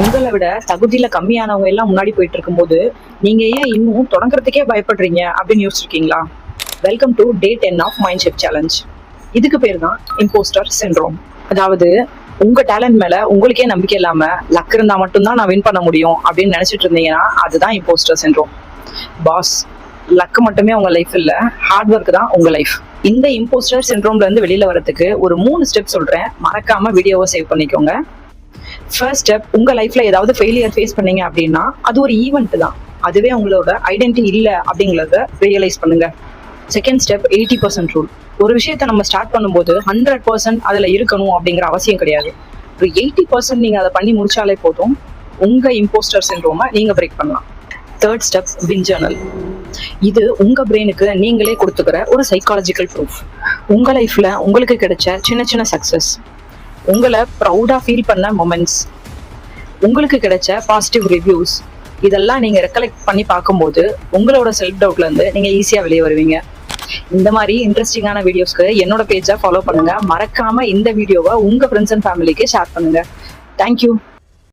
உங்களை விட தகுதியில கம்மியானவங்க எல்லாம் முன்னாடி போயிட்டு இருக்கும்போது நீங்க ஏன் இன்னும் தொடங்குறதுக்கே பயப்படுறீங்க அப்படின்னு யோசிச்சிருக்கீங்களா? Welcome to day 10 of mind shift challenge. இதுக்கு பேர் தான் இம்போஸ்டர் சிண்ட்ரோம். அதாவது உங்க டேலண்ட் மேல உங்களுக்கே நம்பிக்கை இல்லாம லக் இருந்தா மட்டும்தான் நான் வின் பண்ண முடியும் அப்படின்னு நினைச்சிட்டு இருந்தீங்கன்னா அதுதான் இம்போஸ்டர் சிண்ட்ரோம். பாஸ், லக் மட்டுமே உங்க லைஃப் இல்ல, ஹார்ட் ஒர்க் தான் உங்க லைஃப். இந்த இம்போஸ்டர் சிண்ட்ரோம்ல இருந்து வெளியில வரதுக்கு ஒரு 3 ஸ்டெப் சொல்றேன். மறக்காம வீடியோவை சேவ் பண்ணிக்கோங்க. ஃபர்ஸ்ட் ஸ்டெப், உங்க லைஃப்ல ஏதாவது ஃபெயிலியர் ஃபேஸ் பண்ணீங்க அப்படின்னா அது ஒரு ஈவெண்ட் தான், அதுவே உங்களோட ஐடென்டிட்டி இல்லை அப்படிங்கிறத ரியலைஸ் பண்ணுங்க. Second step, 80% rule. ஒரு விஷயத்த நம்ம ஸ்டார்ட் பண்ணும்போது 100% அதுல இருக்கணும் அப்படிங்கிற அவசியம் கிடையாது. ஒரு 80% நீங்க அதை பண்ணி முடிச்சாலே போதும், உங்க இம்போஸ்டர் சிண்ட்ரோமை நீங்க பிரேக் பண்ணலாம். Third step, win journal. இது உங்க பிரெயினுக்கு நீங்களே கொடுத்துக்கிற ஒரு சைக்காலஜிக்கல் ப்ரூஃப். உங்க லைஃப்ல உங்களுக்கு கிடைச்ச சின்ன சின்ன சக்சஸ், உங்களை ப்ரௌடா ஃபீல் பண்ண மொமெண்ட்ஸ், உங்களுக்கு கிடைச்ச பாசிட்டிவ் ரிவ்யூஸ், இதெல்லாம் நீங்க ரெக்கலெக்ட் பண்ணி பார்க்கும்போது உங்களோட செல்ஃப் டவுட்ல இருந்து நீங்க ஈஸியா வெளியே வருவீங்க. இந்த மாதிரி இன்ட்ரெஸ்டிங்கான வீடியோஸ்க்கு என்னோட பேஜை ஃபாலோ பண்ணுங்க. மறக்காம இந்த வீடியோவை உங்க ஃப்ரெண்ட்ஸ் அண்ட் ஃபேமிலிக்கு ஷேர் பண்ணுங்க. தேங்க்யூ.